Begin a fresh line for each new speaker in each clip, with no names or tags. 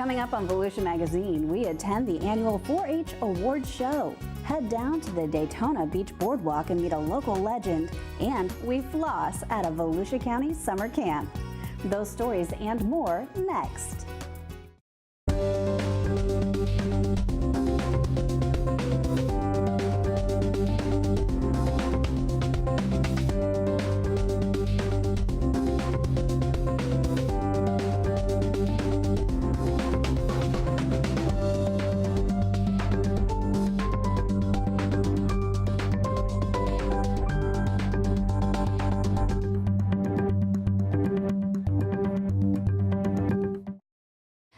Coming up on Volusia Magazine, we attend the annual 4-H Awards Show, head down to the Daytona Beach Boardwalk and meet a local legend, and we floss at a Volusia County summer camp. Those stories and more next.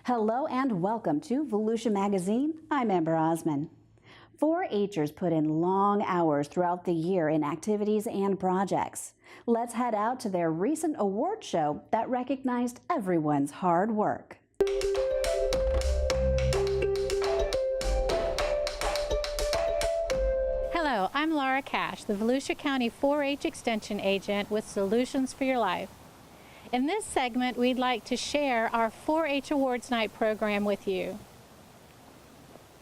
Hello and welcome to Volusia Magazine. I'm Amber Osman. 4-H'ers put in long hours throughout the year in activities and projects. Let's head out to their recent award show that recognized everyone's hard work.
Hello, I'm Laura Cash, the Volusia County 4-H Extension Agent with Solutions for Your Life. In this segment, we'd like to share our 4-H Awards Night program with you.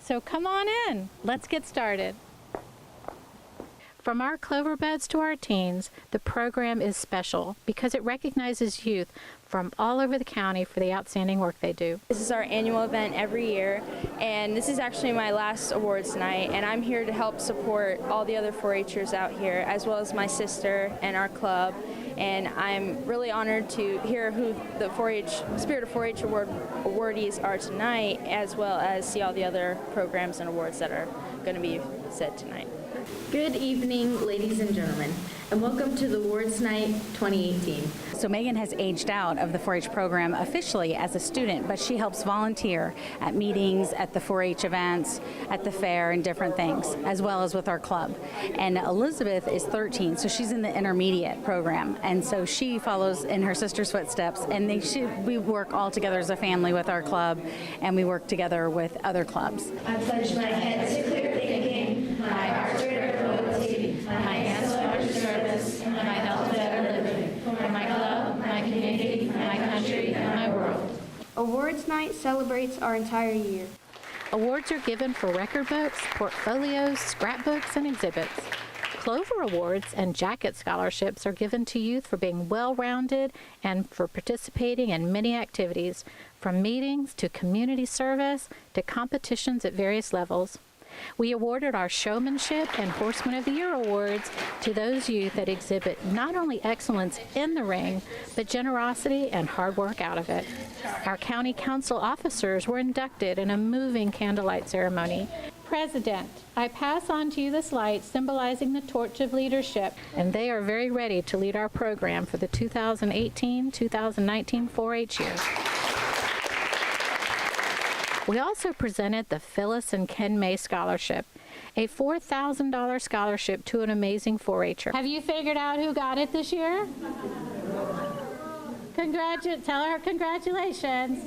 So come on in, let's get started. From our clover beds to our teens, the program is special because it recognizes youth from all over the county for the outstanding work they do.
This is our annual event every year, and this is actually my last awards night, and I'm here to help support all the other 4-H'ers out here, as well as my sister and our club. And I'm really honored to hear who the Spirit of 4-H Award awardees are tonight, as well as see all the other programs and awards that are going to be said tonight.
Good evening, ladies and gentlemen, and welcome to the Awards Night 2018.
So Megan has aged out of the 4-H program officially as a student, but she helps volunteer at meetings, at the 4-H events, at the fair, and different things, as well as with our club. And Elizabeth is 13, so she's in the intermediate program, and so she follows in her sister's footsteps, and we work all together as a family with our club, and we work together with other clubs.
I pledge my head to clear thinking, my heart to loyalty, my hands to service, my health to better living, for my club, my community, my country, and my world.
Awards Night celebrates our entire year.
Awards are given for record books, portfolios, scrapbooks, and exhibits. Clover Awards and Jacket Scholarships are given to youth for being well-rounded and for participating in many activities, from meetings to community service to competitions at various levels. We awarded our Showmanship and Horseman of the Year awards to those youth that exhibit not only excellence in the ring, but generosity and hard work out of it. Our county council officers were inducted in a moving candlelight ceremony. President, I pass on to you this light symbolizing the torch of leadership, and they are very ready to lead our program for the 2018-2019 4-H year. We also presented the Phyllis and Ken May Scholarship, a $4,000 scholarship to an amazing 4-H'er. Have you figured out who got it this year? Tell her congratulations.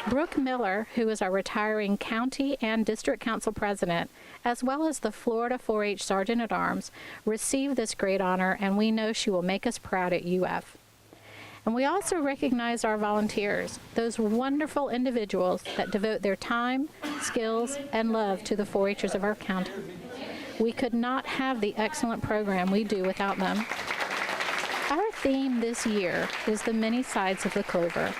Brooke Miller, who is our retiring county and district council president, as well as the Florida 4-H Sergeant at Arms, received this great honor, and we know she will make us proud at UF. And we also recognize our volunteers, those wonderful individuals that devote their time, skills, and love to the 4-H'ers of our county. We could not have the excellent program we do without them. Our theme this year is the many sides of the clover.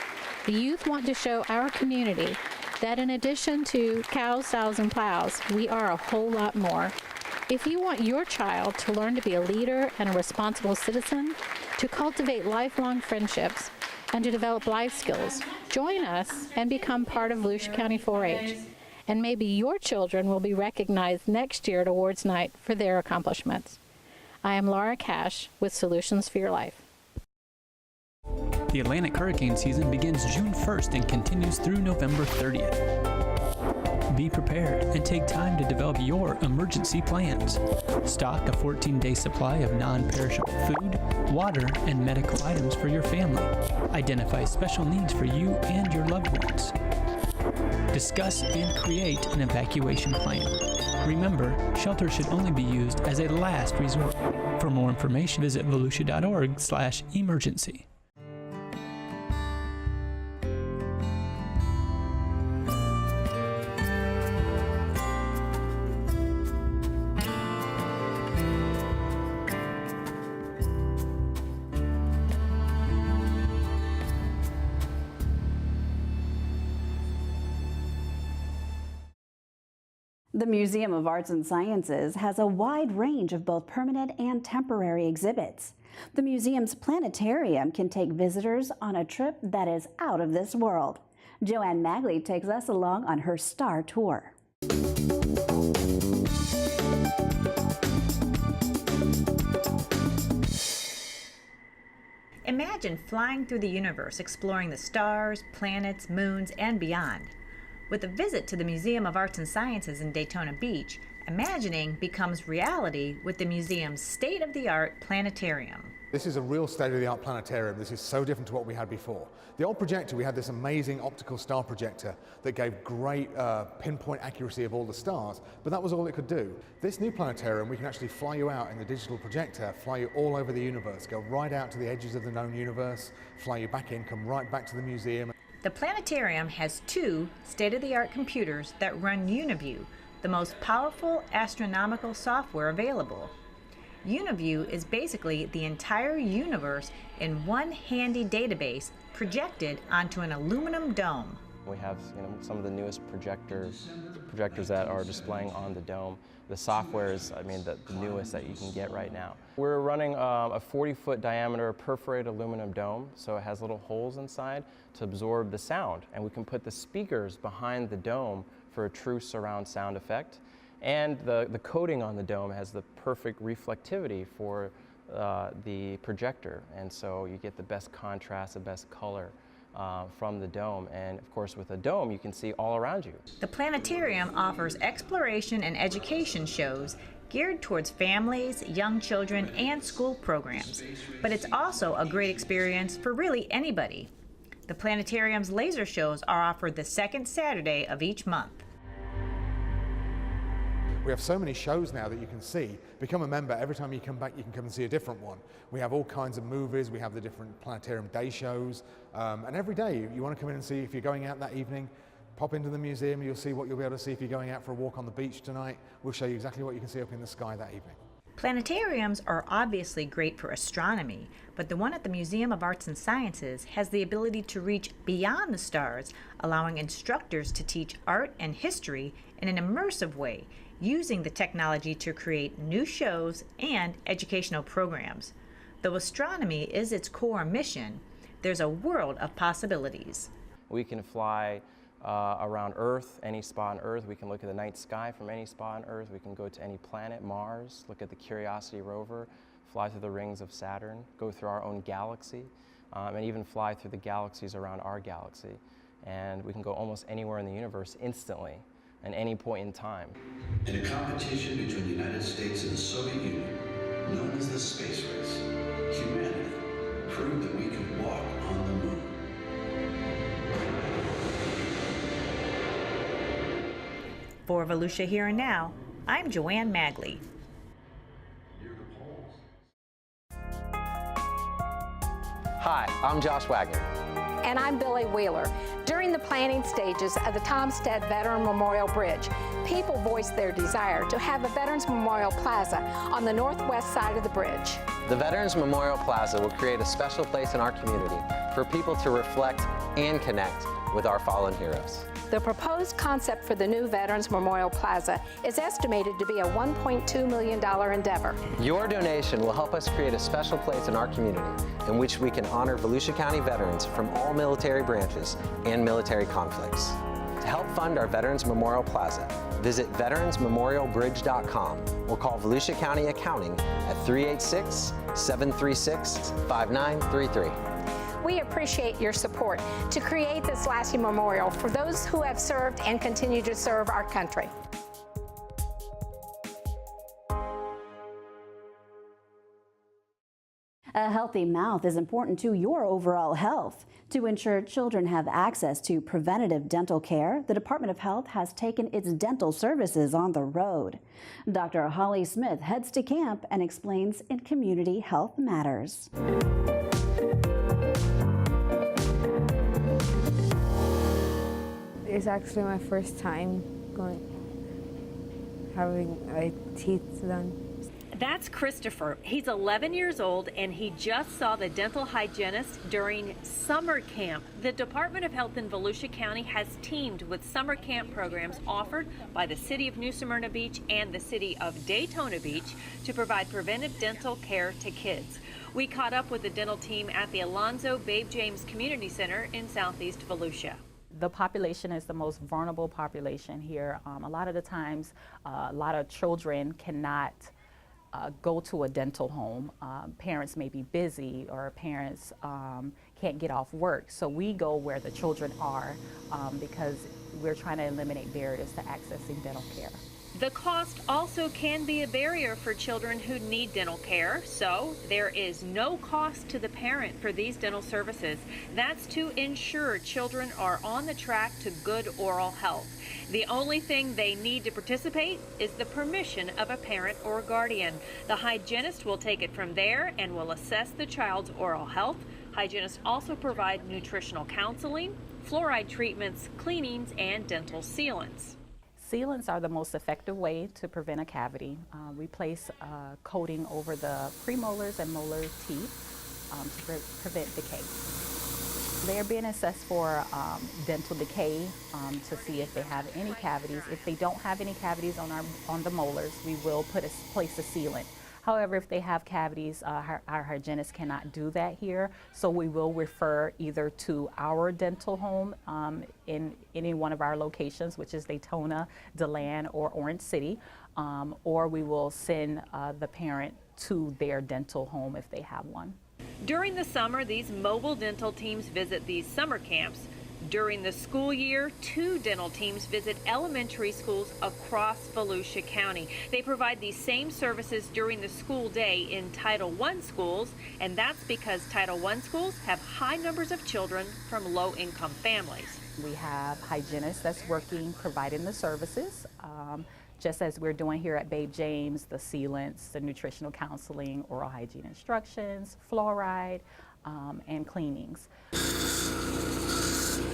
The youth want to show our community that in addition to cows, sows, and plows, we are a whole lot more. If you want your child to learn to be a leader and a responsible citizen, to cultivate lifelong friendships, and to develop life skills, join us and become part of Volusia County 4-H. And maybe your children will be recognized next year at Awards Night for their accomplishments. I am Laura Cash with Solutions for Your Life.
The Atlantic hurricane season begins June 1st and continues through November 30th. Be prepared and take time to develop your emergency plans. Stock a 14-day supply of non-perishable food, water, and medical items for your family. Identify special needs for you and your loved ones. Discuss and create an evacuation plan. Remember, shelter should only be used as a last resort. For more information, visit volusia.org/emergency.
The Museum of Arts and Sciences has a wide range of both permanent and temporary exhibits. The museum's planetarium can take visitors on a trip that is out of this world. Joanne Magley takes us along on her star tour.
Imagine flying through the universe, exploring the stars, planets, moons, and beyond. With a visit to the Museum of Arts and Sciences in Daytona Beach, imagining becomes reality with the museum's state-of-the-art planetarium.
This is a real state-of-the-art planetarium. This is so different to what we had before. The old projector, we had this amazing optical star projector that gave great pinpoint accuracy of all the stars, but that was all it could do. This new planetarium, we can actually fly you out in the digital projector, fly you all over the universe, go right out to the edges of the known universe, fly you back in, come right back to the museum.
The planetarium has 2 state-of-the-art computers that run UniView, the most powerful astronomical software available. UniView is basically the entire universe in one handy database projected onto an aluminum dome.
We have some of the newest projectors that are displaying on the dome. The software is, the newest that you can get right now. We're running a 40-foot diameter perforated aluminum dome, so it has little holes inside to absorb the sound. And we can put the speakers behind the dome for a true surround sound effect. And the coating on the dome has the perfect reflectivity for the projector. And so you get the best contrast, the best color from the dome. And of course, with a dome, you can see all around you.
The planetarium offers exploration and education shows geared towards families, young children, and school programs. But it's also a great experience for really anybody. The planetarium's laser shows are offered the second Saturday of each month.
We have so many shows now that you can see. Become a member. Every time you come back, you can come and see a different one. We have all kinds of movies. We have the different planetarium day shows. And every day you want to come in and see if you're going out that evening, pop into the museum, you'll see what you'll be able to see if you're going out for a walk on the beach tonight. We'll show you exactly what you can see up in the sky that evening.
Planetariums are obviously great for astronomy, but the one at the Museum of Arts and Sciences has the ability to reach beyond the stars, allowing instructors to teach art and history in an immersive way, using the technology to create new shows and educational programs. Though astronomy is its core mission, there's a world of possibilities.
We can fly around Earth, any spot on Earth. We can look at the night sky from any spot on Earth. We can go to any planet, Mars, look at the Curiosity rover, fly through the rings of Saturn, go through our own galaxy, and even fly through the galaxies around our galaxy. And we can go almost anywhere in the universe instantly, at any point in time.
In a competition between the United States and the Soviet Union, known as the space race, humanity proved that we could walk on the moon.
For Volusia Here and Now, I'm Joanne Magley.
Hi, I'm Josh Wagner.
And I'm Billy Wheeler. During the planning stages of the Tom Stead Veteran Memorial Bridge, people voiced their desire to have a Veterans Memorial Plaza on the northwest side of the bridge.
The Veterans Memorial Plaza will create a special place in our community for people to reflect and connect with our fallen heroes.
The proposed concept for the new Veterans Memorial Plaza is estimated to be a $1.2 million endeavor.
Your donation will help us create a special place in our community in which we can honor Volusia County veterans from all military branches and military conflicts. To help fund our Veterans Memorial Plaza, visit veteransmemorialbridge.com or call Volusia County Accounting at 386-736-5933.
We appreciate your support to create this lasting memorial for those who have served and continue to serve our country.
A healthy mouth is important to your overall health. To ensure children have access to preventative dental care, the Department of Health has taken its dental services on the road. Dr. Holly Smith heads to camp and explains in Community Health Matters.
It's actually my first time having my teeth done. That's Christopher. He's 11 years old and he just saw the dental hygienist during summer camp. The Department of Health in Volusia County has teamed with summer camp programs offered by the City of New Smyrna Beach and the City of Daytona Beach to provide preventive dental care to kids. We caught up with the dental team at the Alonzo Babe James Community Center in Southeast Volusia.
The population is the most vulnerable population here. A lot of the times, a lot of children cannot go to a dental home. Parents may be busy or parents can't get off work. So we go where the children are because we're trying to eliminate barriers to accessing dental care.
The cost also can be a barrier for children who need dental care, so there is no cost to the parent for these dental services. That's to ensure children are on the track to good oral health. The only thing they need to participate is the permission of a parent or guardian. The hygienist will take it from there and will assess the child's oral health. Hygienists also provide nutritional counseling, fluoride treatments, cleanings, and dental sealants.
Sealants are the most effective way to prevent a cavity. We place coating over the premolars and molar teeth to prevent decay. They are being assessed for dental decay to see if they have any cavities. If they don't have any cavities on the molars, we will place a sealant. However, if they have cavities, our hygienist cannot do that here, so we will refer either to our dental home in any one of our locations, which is Daytona, DeLand, or Orange City, or we will send the parent to their dental home if they have one.
During the summer, these mobile dental teams visit these summer camps. During the school year, 2 dental teams visit elementary schools across Volusia County. They provide these same services during the school day in Title I schools, and that's because Title I schools have high numbers of children from low-income families.
We have hygienists that's working, providing the services, just as we're doing here at Babe James, the sealants, the nutritional counseling, oral hygiene instructions, fluoride, and cleanings.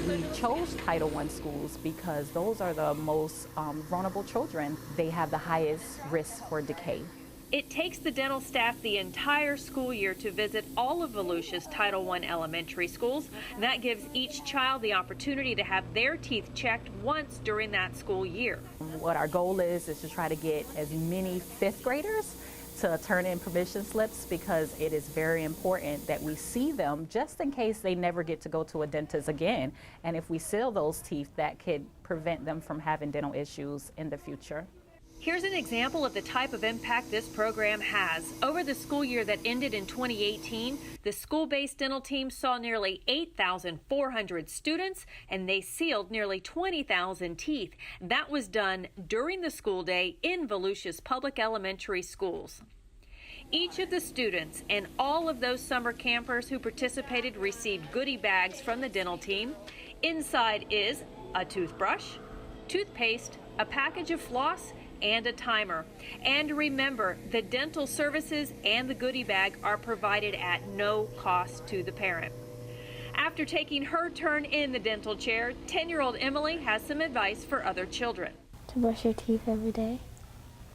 We chose Title I schools because those are the most vulnerable children. They have the highest risk for decay.
It takes the dental staff the entire school year to visit all of Volusia's Title I elementary schools. That gives each child the opportunity to have their teeth checked once during that school year.
What our goal is to try to get as many 5th graders to turn in permission slips, because it is very important that we see them just in case they never get to go to a dentist again. And if we seal those teeth, that could prevent them from having dental issues in the future.
Here's an example of the type of impact this program has. Over the school year that ended in 2018, the school-based dental team saw nearly 8,400 students, and they sealed nearly 20,000 teeth. That was done during the school day in Volusia's public elementary schools. Each of the students and all of those summer campers who participated received goodie bags from the dental team. Inside is a toothbrush, toothpaste, a package of floss, and a timer. And remember, the dental services and the goodie bag are provided at no cost to the parent. After taking her turn in the dental chair, 10-year-old Emily has some advice for other children.
To brush your teeth every day,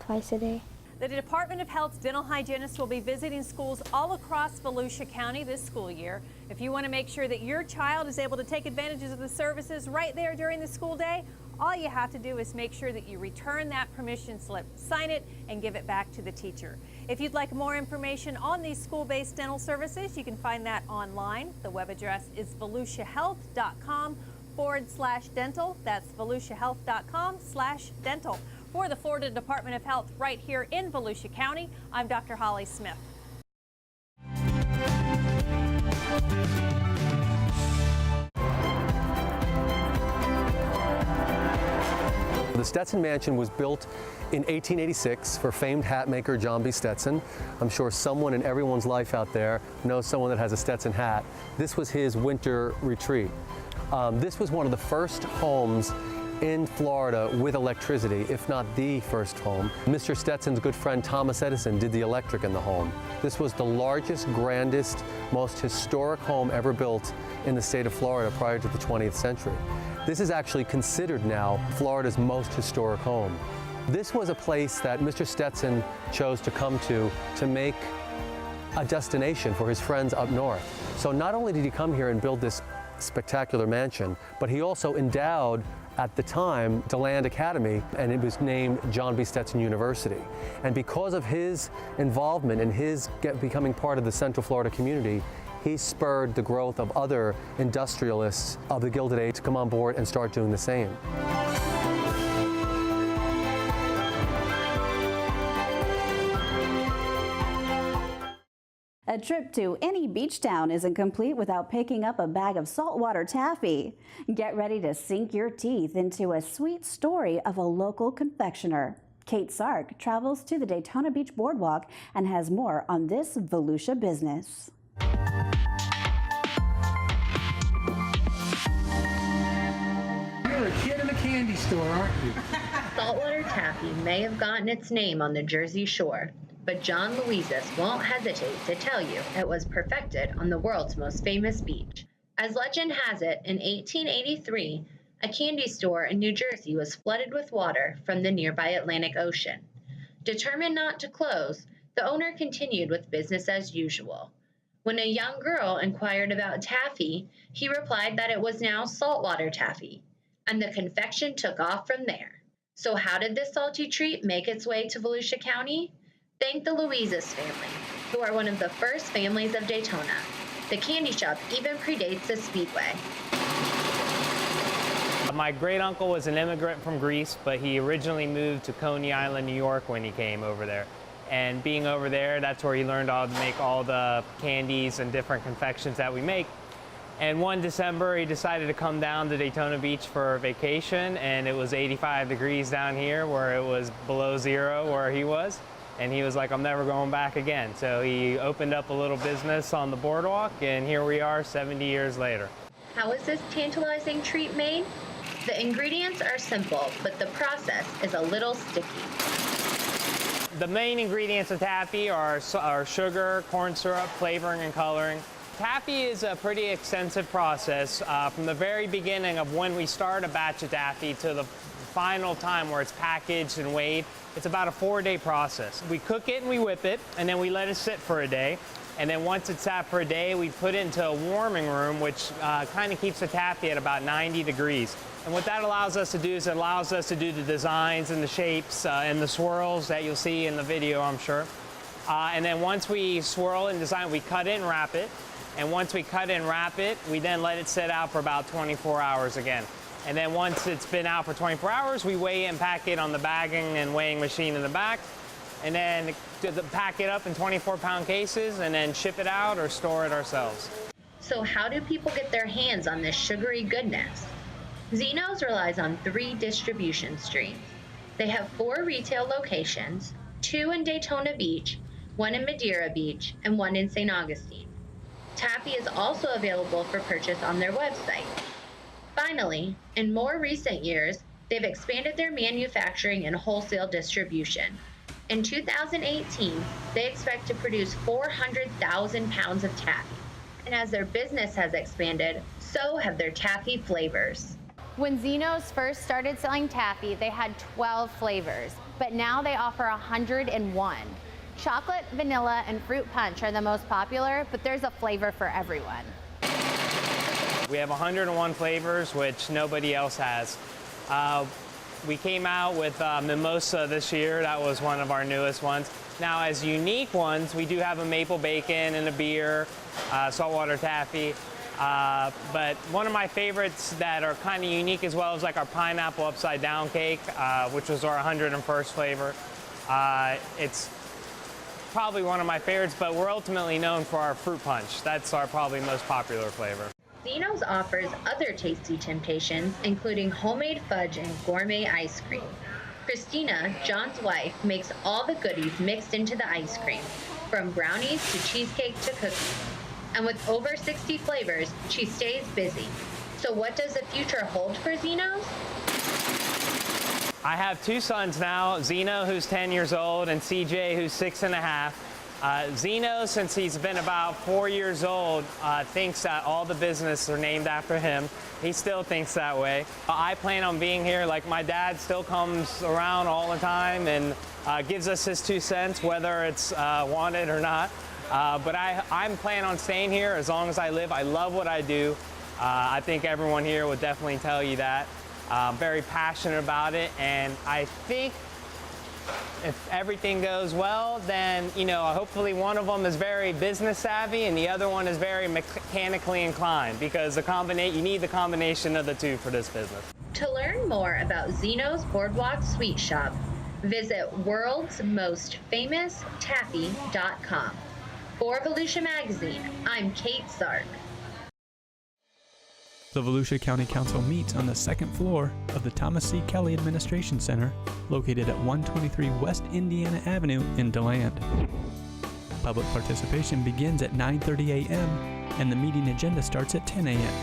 twice a day.
The Department of Health's dental hygienists will be visiting schools all across Volusia County this school year. If you want to make sure that your child is able to take advantages of the services right there during the school day, all you have to do is make sure that you return that permission slip, sign it, and give it back to the teacher. If you'd like more information on these school-based dental services, you can find that online. The web address is volusiahealth.com/dental. That's volusiahealth.com/dental. For the Florida Department of Health right here in Volusia County, I'm Dr. Holly Smith.
The Stetson Mansion was built in 1886 for famed hat maker John B. Stetson. I'm sure someone in everyone's life out there knows someone that has a Stetson hat. This was his winter retreat. This was one of the first homes in Florida with electricity, if not the first home. Mr. Stetson's good friend Thomas Edison did the electric in the home. This was the largest, grandest, most historic home ever built in the state of Florida prior to the 20th century. This is actually considered now Florida's most historic home. This was a place that Mr. Stetson chose to come to make a destination for his friends up north. So not only did he come here and build this spectacular mansion, but he also endowed, at the time, DeLand Academy, and it was named John B. Stetson University. And because of his involvement and his becoming part of the Central Florida community, he spurred the growth of other industrialists of the Gilded Age to come on board and start doing the same.
A trip to any beach town isn't complete without picking up a bag of saltwater taffy. Get ready to sink your teeth into a sweet story of a local confectioner. Kate Sark travels to the Daytona Beach Boardwalk and has more on this Volusia business.
You're a kid in a candy store, aren't you?
Saltwater Taffy may have gotten its name on the Jersey Shore, but John Louises won't hesitate to tell you it was perfected on the world's most famous beach. As legend has it, in 1883, a candy store in New Jersey was flooded with water from the nearby Atlantic Ocean. Determined not to close, the owner continued with business as usual. When a young girl inquired about taffy, he replied that it was now saltwater taffy, and the confection took off from there. So how did this salty treat make its way to Volusia County? Thank the Louises family, who are one of the first families of Daytona. The candy shop even predates the Speedway.
My great uncle was an immigrant from Greece, but he originally moved to Coney Island, New York when he came over there. And being over there, that's where he learned how to make all the candies and different confections that we make. And one December, he decided to come down to Daytona Beach for a vacation, and it was 85 degrees down here, where it was below zero where he was. And he was like, I'm never going back again. So he opened up a little business on the boardwalk, and here we are 70 years later.
How is this tantalizing treat made? The ingredients are simple, but the process is a little sticky.
The main ingredients of taffy are sugar, corn syrup, flavoring, and coloring. Taffy is a pretty extensive process from the very beginning of when we start a batch of taffy to the final time where it's packaged and weighed. It's about a 4-day process. We cook it and we whip it, and then we let it sit for a day. And then once it's sat for a day, we put it into a warming room, which kind of keeps the taffy at about 90 degrees. And what that allows us to do is it allows us to do the designs and the shapes and the swirls that you'll see in the video, I'm sure. And then once we swirl and design, we cut it and wrap it. And once we cut it and wrap it, we then let it sit out for about 24 hours again. And then once it's been out for 24 hours, we weigh it and pack it on the bagging and weighing machine in the back. And then pack it up in 24-pound cases and then ship it out or store it ourselves.
So how do people get their hands on this sugary goodness? Zeno's relies on 3 distribution streams. They have 4 retail locations, 2 in Daytona Beach, 1 in Madeira Beach, and 1 in St. Augustine. Taffy is also available for purchase on their website. Finally, in more recent years, they've expanded their manufacturing and wholesale distribution. In 2018, they expect to produce 400,000 pounds of taffy. And as their business has expanded, so have their taffy flavors.
When Zeno's first started selling taffy, they had 12 flavors, but now they offer 101. Chocolate, vanilla, and fruit punch are the most popular, but there's a flavor for everyone.
We have 101 flavors, which nobody else has. We came out with mimosa this year. That was one of our newest ones. Now, as unique ones, we do have a maple bacon and a beer, saltwater taffy. But one of my favorites that are kind of unique as well is like our pineapple upside down cake, which was our 101st flavor. It's probably one of my favorites, but we're ultimately known for our fruit punch. That's our probably most popular flavor.
Zeno's offers other tasty temptations, including homemade fudge and gourmet ice cream. Christina, John's wife, makes all the goodies mixed into the ice cream, from brownies to cheesecake to cookies. And with over 60 flavors, she stays busy. So what does the future hold for Zeno's?
I have 2 sons now, Zeno, who's 10 years old, and CJ, who's 6 and a half. Zeno, since he's been about 4 years old, thinks that all the businesses are named after him. He still thinks that way. I plan on being here. Like, my dad still comes around all the time and gives us his 2 cents, whether it's wanted or not. But I'm planning on staying here as long as I live. I love what I do. I think everyone here would definitely tell you that. I'm very passionate about it, and I think if everything goes well, then, you know, hopefully one of them is very business savvy and the other one is very mechanically inclined, because you need the combination of the two for this business.
To learn more about Zeno's Boardwalk Sweet Shop, visit worldsmostfamoustaffy.com. For Volusia Magazine, I'm Kate Sark.
The Volusia County Council meets on the 2nd floor of the Thomas C. Kelly Administration Center, located at 123 West Indiana Avenue in DeLand. Public participation begins at 9:30 a.m. and the meeting agenda starts at 10 a.m.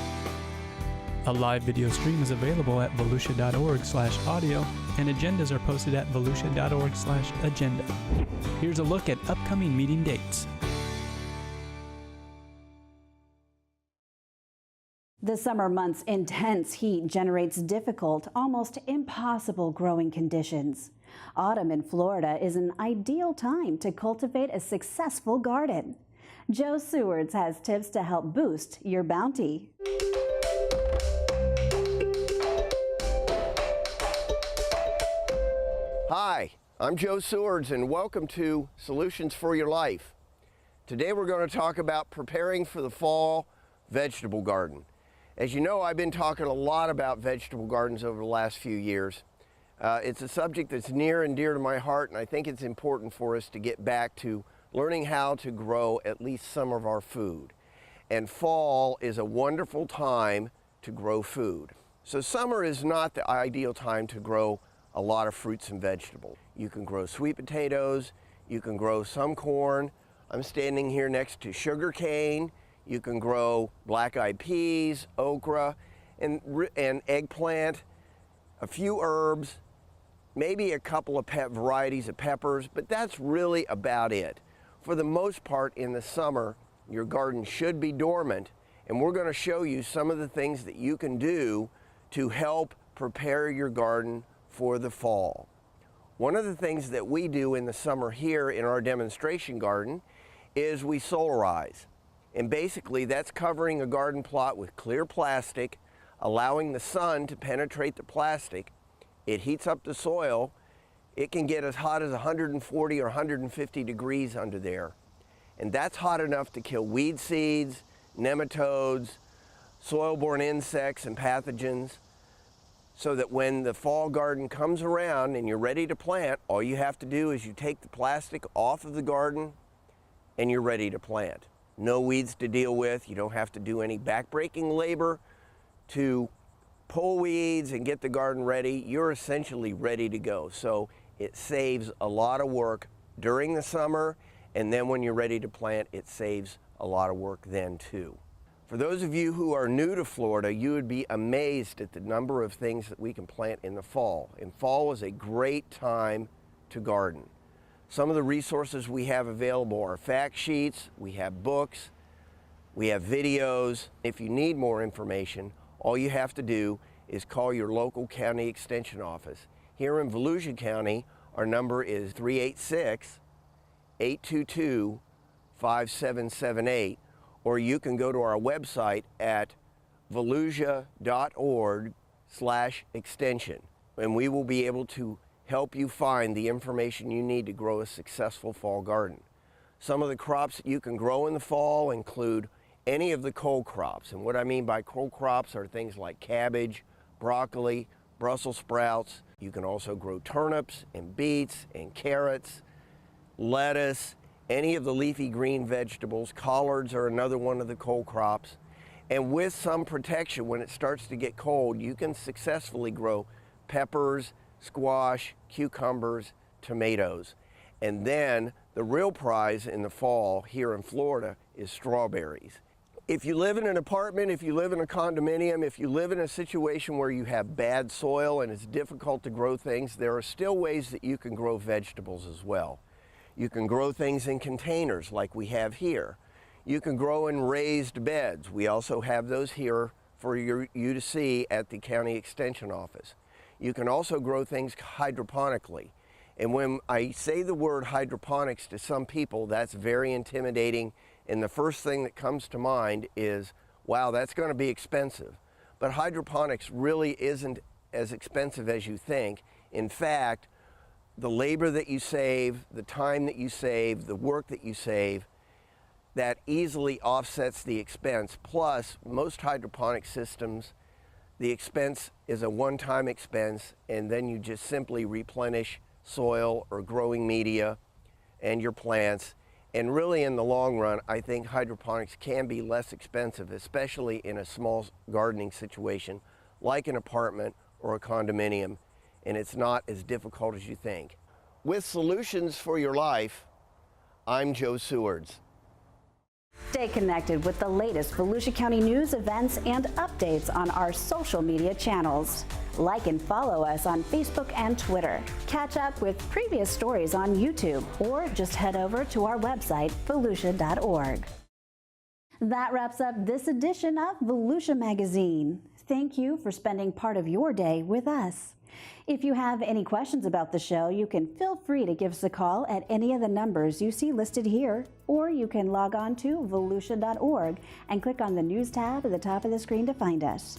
A live video stream is available at volusia.org/audio, and agendas are posted at volusia.org/agenda. Here's a look at upcoming meeting dates.
The summer months' intense heat generates difficult, almost impossible growing conditions. Autumn in Florida is an ideal time to cultivate a successful garden. Joe Sewards has tips to help boost your bounty.
Hi, I'm Joe Sewards, and welcome to Solutions for Your Life. Today we're going to talk about preparing for the fall vegetable garden. As you know, I've been talking a lot about vegetable gardens over the last few years. It's a subject that's near and dear to my heart, and I think it's important for us to get back to learning how to grow at least some of our food. And fall is a wonderful time to grow food. So summer is not the ideal time to grow a lot of fruits and vegetables. You can grow sweet potatoes, you can grow some corn. I'm standing here next to sugar cane. You can grow black-eyed peas, okra, and eggplant, a few herbs, maybe a couple of varieties of peppers, but that's really about it. For the most part, in the summer, your garden should be dormant, and we're going to show you some of the things that you can do to help prepare your garden for the fall. One of the things that we do in the summer here in our demonstration garden is we solarize. And basically that's covering a garden plot with clear plastic, allowing the sun to penetrate the plastic. It heats up the soil. It can get as hot as 140 or 150 degrees under there. And that's hot enough to kill weed seeds, nematodes, soil-borne insects and pathogens, so that when the fall garden comes around and you're ready to plant, all you have to do is you take the plastic off of the garden and you're ready to plant. No weeds to deal with. You don't have to do any backbreaking labor to pull weeds and get the garden ready. You're essentially ready to go. So it saves a lot of work during the summer, and then when you're ready to plant, it saves a lot of work then too. For those of you who are new to Florida, you would be amazed at the number of things that we can plant in the fall. And fall is a great time to garden. Some of the resources we have available are fact sheets, we have books, we have videos. If you need more information, all you have to do is call your local county extension office. Here in Volusia County, our number is 386-822-5778, or you can go to our website at volusia.org/extension, and we will be able to help you find the information you need to grow a successful fall garden. Some of the crops that you can grow in the fall include any of the cole crops. And what I mean by cole crops are things like cabbage, broccoli, Brussels sprouts. You can also grow turnips and beets and carrots, lettuce, any of the leafy green vegetables. Collards are another one of the cole crops. And with some protection, when it starts to get cold, you can successfully grow peppers, squash, cucumbers, tomatoes. And then the real prize in the fall here in Florida is strawberries. If you live in an apartment, if you live in a condominium, if you live in a situation where you have bad soil and it's difficult to grow things, there are still ways that you can grow vegetables as well. You can grow things in containers like we have here. You can grow in raised beds. We also have those here for you to see at the County Extension Office. You can also grow things hydroponically. And when I say the word hydroponics to some people, that's very intimidating. And the first thing that comes to mind is, wow, that's going to be expensive. But hydroponics really isn't as expensive as you think. In fact, the labor that you save, the time that you save, the work that you save, that easily offsets the expense. Plus, most hydroponic systems, the expense is a one-time expense, and then you just simply replenish soil or growing media and your plants. And really, in the long run, I think hydroponics can be less expensive, especially in a small gardening situation like an apartment or a condominium, and it's not as difficult as you think. With Solutions for Your Life, I'm Joe Sewards.
Stay connected with the latest Volusia County news, events, and updates on our social media channels. Like and follow us on Facebook and Twitter. Catch up with previous stories on YouTube, or just head over to our website, volusia.org. That wraps up this edition of Volusia Magazine. Thank you for spending part of your day with us. If you have any questions about the show, you can feel free to give us a call at any of the numbers you see listed here, or you can log on to volusia.org and click on the News tab at the top of the screen to find us.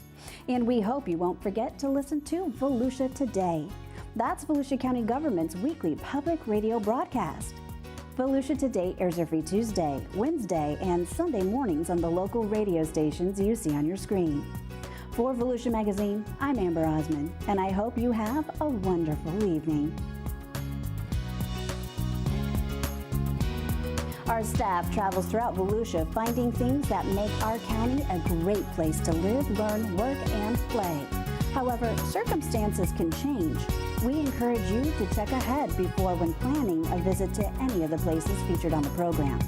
And we hope you won't forget to listen to Volusia Today. That's Volusia County Government's weekly public radio broadcast. Volusia Today airs every Tuesday, Wednesday, and Sunday mornings on the local radio stations you see on your screen. For Volusia Magazine, I'm Amber Osmond, and I hope you have a wonderful evening. Our staff travels throughout Volusia finding things that make our county a great place to live, learn, work, and play. However, circumstances can change. We encourage you to check ahead before when planning a visit to any of the places featured on the program.